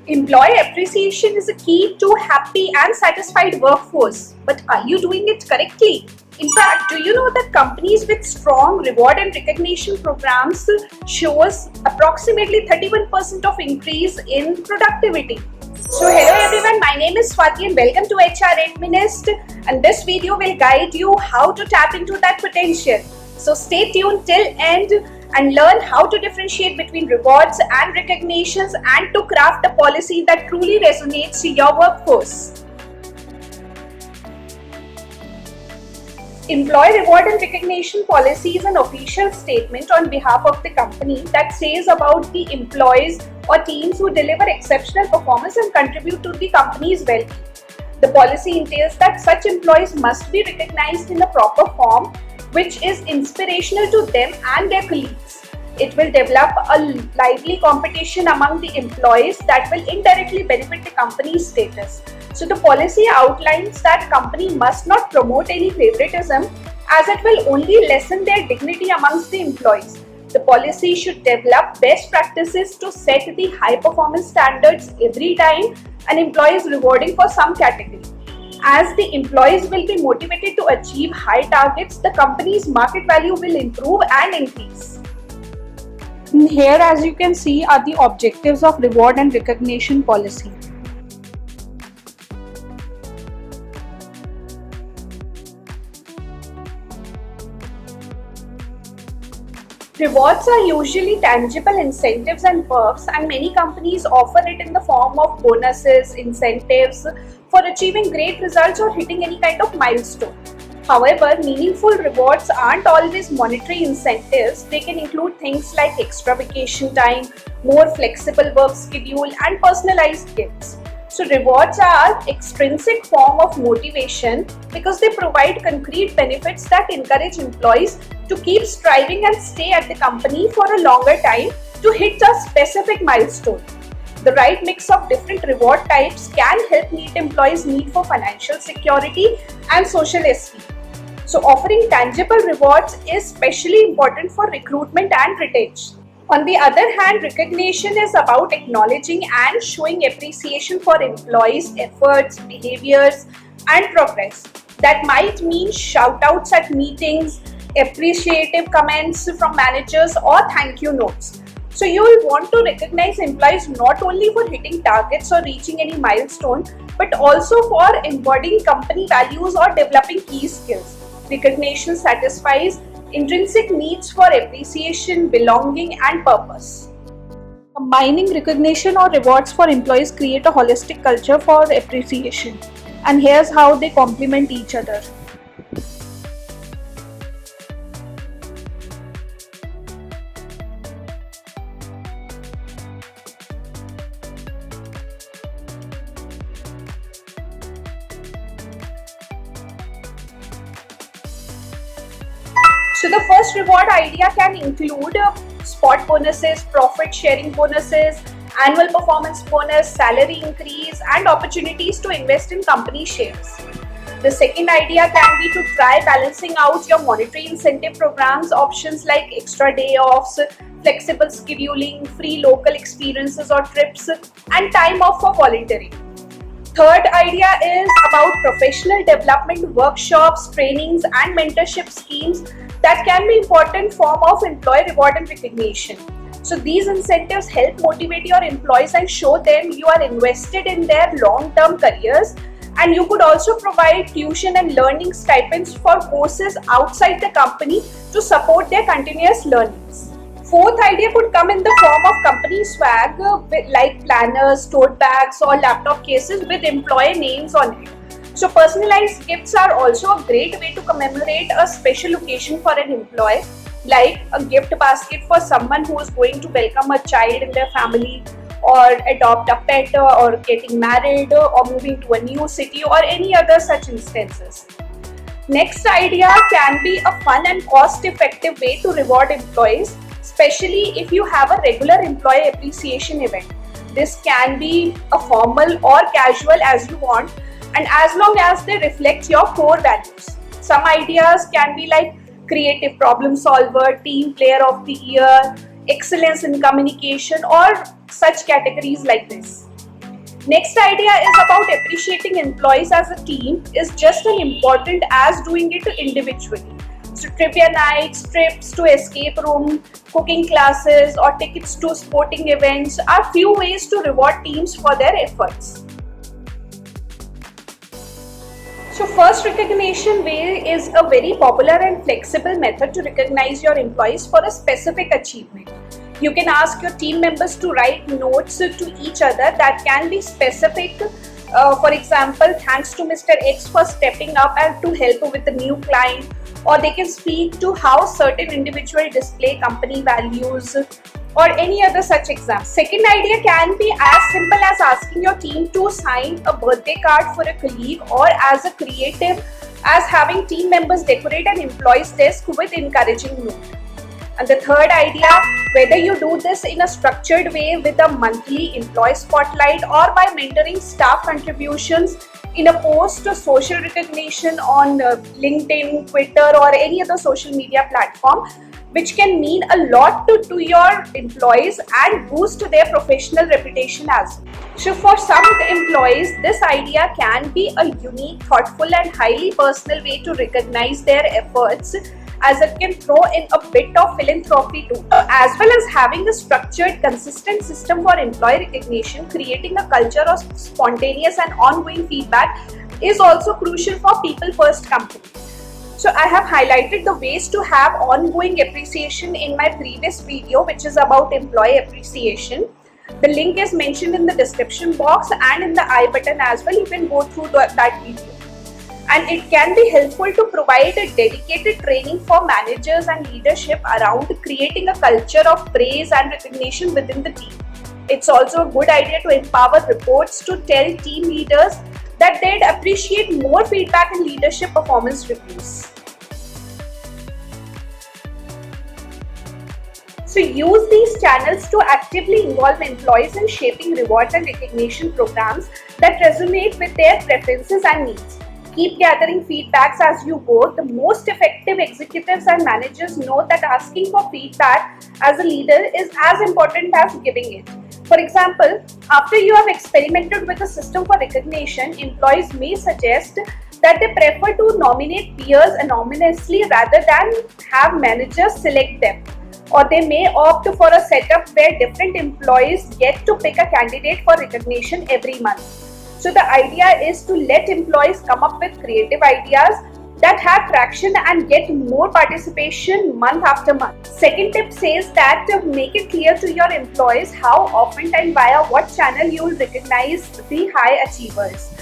Employee appreciation is a key to happy and satisfied workforce. But are you doing it correctly? In fact, do you know that companies with strong reward and recognition programs shows approximately 31% of increase in productivity? So hello everyone, my name is Swati and welcome to HR Administ, and this video will guide you how to tap into that potential. So stay tuned till end and learn how to differentiate between rewards and recognitions and to craft a policy that truly resonates to your workforce. Employee reward and recognition policy is an official statement on behalf of the company that says about the employees or teams who deliver exceptional performance and contribute to the company's well-being. The policy entails that such employees must be recognized in a proper form which is inspirational to them and their colleagues. It will develop a lively competition among the employees that will indirectly benefit the company's status. So the policy outlines that company must not promote any favoritism as it will only lessen their dignity amongst the employees. The policy should develop best practices to set the high performance standards every time an employee is rewarding for some category. As the employees will be motivated to achieve high targets, the company's market value will improve and increase. Here, as you can see, are the objectives of reward and recognition policy. Rewards are usually tangible incentives and perks, and many companies offer it in the form of bonuses, incentives for achieving great results or hitting any kind of milestone. However, meaningful rewards aren't always monetary incentives. They can include things like extra vacation time, more flexible work schedule, and personalized gifts. So rewards are extrinsic form of motivation because they provide concrete benefits that encourage employees to keep striving and stay at the company for a longer time to hit a specific milestone. The right mix of different reward types can help meet employees' need for financial security and social esteem. So offering tangible rewards is especially important for recruitment and retention. On the other hand, recognition is about acknowledging and showing appreciation for employees' efforts, behaviors, and progress. That might mean shout-outs at meetings, appreciative comments from managers, or thank you notes. So you will want to recognize employees not only for hitting targets or reaching any milestone, but also for embodying company values or developing key skills. Recognition satisfies intrinsic needs for appreciation, belonging, and purpose. Combining recognition or rewards for employees create a holistic culture for appreciation. And here's how they complement each other. So the first reward idea can include spot bonuses, profit sharing bonuses, annual performance bonus, salary increase, and opportunities to invest in company shares. The second idea can be to try balancing out your monetary incentive programs, options like extra day offs, flexible scheduling, free local experiences or trips, and time off for volunteering. Third idea is about professional development workshops, trainings, and mentorship schemes that can be important form of employee reward and recognition. So these incentives help motivate your employees and show them you are invested in their long-term careers. And you could also provide tuition and learning stipends for courses outside the company to support their continuous learnings. Fourth idea could come in the form of company swag like planners, tote bags, or laptop cases with employee names on it. So personalized gifts are also a great way to commemorate a special occasion for an employee, like a gift basket for someone who is going to welcome a child in their family, or adopt a pet, or getting married, or moving to a new city, or any other such instances. Next idea can be a fun and cost-effective way to reward employees, especially if you have a regular employee appreciation event. This can be a formal or casual as you want, and as long as they reflect your core values. Some ideas can be like creative problem solver, team player of the year, excellence in communication, or such categories like this. Next idea is about appreciating employees as a team is just as important as doing it individually. So trivia nights, trips to escape room, cooking classes or tickets to sporting events are few ways to reward teams for their efforts. So first recognition way is a very popular and flexible method to recognize your employees for a specific achievement. You can ask your team members to write notes to each other that can be specific. For example, thanks to Mr. X for stepping up and to help with the new client, or they can speak to how certain individual display company values or any other such example. Second idea can be as simple as asking your team to sign a birthday card for a colleague, or as a creative as having team members decorate an employee's desk with encouraging note. And the third idea, whether you do this in a structured way with a monthly employee spotlight or by mentoring staff contributions in a post to social recognition on LinkedIn, Twitter or any other social media platform, which can mean a lot to your employees and boost their professional reputation as well. So for some employees, this idea can be a unique, thoughtful and highly personal way to recognize their efforts, as it can throw in a bit of philanthropy too. As well as having a structured, consistent system for employee recognition, creating a culture of spontaneous and ongoing feedback is also crucial for people-first companies. So I have highlighted the ways to have ongoing appreciation in my previous video, which is about employee appreciation. The link is mentioned in the description box and in the I button as well. You can go through that video. And it can be helpful to provide a dedicated training for managers and leadership around creating a culture of praise and recognition within the team. It's also a good idea to empower reports to tell team leaders that they'd appreciate more feedback and leadership performance reviews. So use these channels to actively involve employees in shaping reward and recognition programs that resonate with their preferences and needs. Keep gathering feedbacks as you go. The most effective executives and managers know that asking for feedback as a leader is as important as giving it. For example, after you have experimented with a system for recognition, employees may suggest that they prefer to nominate peers anonymously rather than have managers select them. Or they may opt for a setup where different employees get to pick a candidate for recognition every month. So the idea is to let employees come up with creative ideas that have traction and get more participation month after month. Second tip says that make it clear to your employees how often and via what channel you will recognize the high achievers.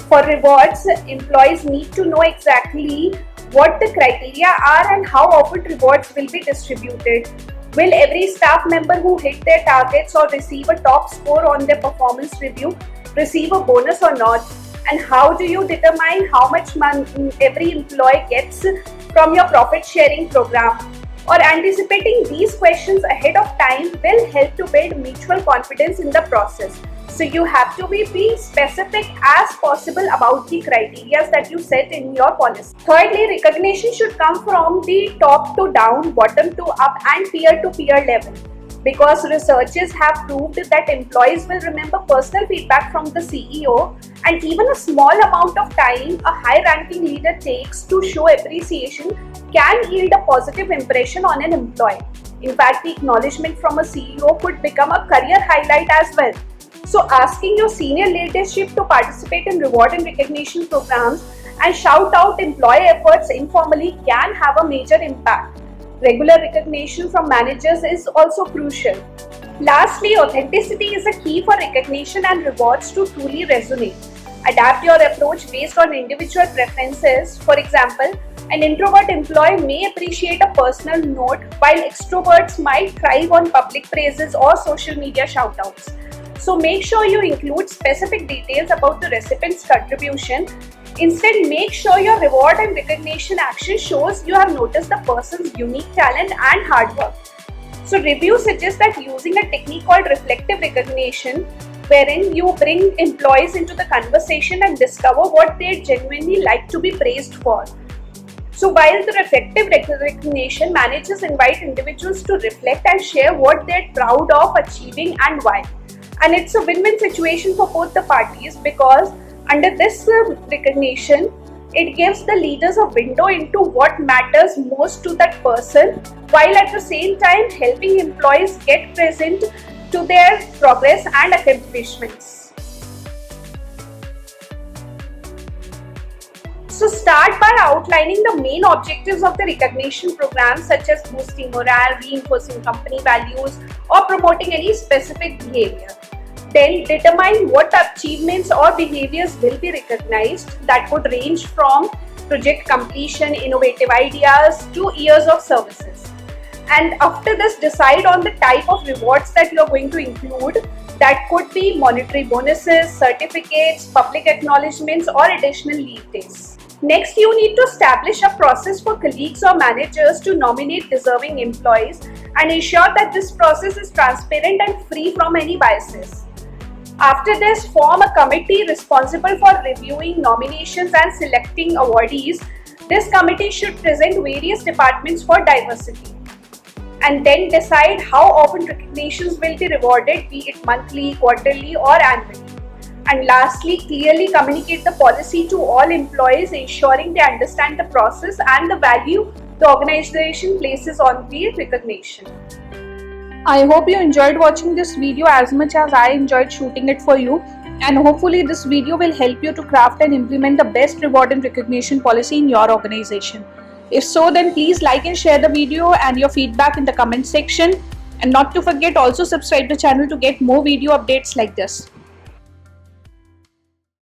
For rewards, employees need to know exactly what the criteria are and how often rewards will be distributed. Will every staff member who hit their targets or receive a top score on their performance review receive a bonus or not? And how do you determine how much money every employee gets from your profit sharing program? Or anticipating these questions ahead of time will help to build mutual confidence in the process. So you have to be specific as possible about the criteria that you set in your policy. Thirdly, recognition should come from the top to down, bottom to up and peer to peer level. Because researchers have proved that employees will remember personal feedback from the CEO, and even a small amount of time a high-ranking leader takes to show appreciation can yield a positive impression on an employee. In fact, the acknowledgement from a CEO could become a career highlight as well. So asking your senior leadership to participate in reward and recognition programs and shout out employee efforts informally can have a major impact. Regular recognition from managers is also crucial. Lastly, authenticity is a key for recognition and rewards to truly resonate. Adapt your approach based on individual preferences. For example, an introvert employee may appreciate a personal note, while extroverts might thrive on public praises or social media shoutouts. So make sure you include specific details about the recipient's contribution. Instead, make sure your reward and recognition action shows you have noticed the person's unique talent and hard work. So reviews suggest that using a technique called reflective recognition, wherein you bring employees into the conversation and discover what they genuinely like to be praised for. So while the reflective recognition, managers invite individuals to reflect and share what they're proud of achieving and why. And it's a win-win situation for both the parties, because under this recognition, it gives the leaders a window into what matters most to that person, while at the same time helping employees get present to their progress and accomplishments. So start by outlining the main objectives of the recognition program, such as boosting morale, reinforcing company values, or promoting any specific behavior. Then determine what achievements or behaviors will be recognized. That could range from project completion, innovative ideas, to years of services. And after this, decide on the type of rewards that you are going to include. That could be monetary bonuses, certificates, public acknowledgements, or additional leave days. Next, you need to establish a process for colleagues or managers to nominate deserving employees and ensure that this process is transparent and free from any biases. After this, form a committee responsible for reviewing nominations and selecting awardees. This committee should present various departments for diversity. And then decide how often recognitions will be rewarded, be it monthly, quarterly, or annually. And lastly, clearly communicate the policy to all employees, ensuring they understand the process and the value the organization places on the recognition. I hope you enjoyed watching this video as much as I enjoyed shooting it for you, and hopefully this video will help you to craft and implement the best reward and recognition policy in your organization. If so, then please like and share the video and your feedback in the comment section, and not to forget, also subscribe to the channel to get more video updates like this.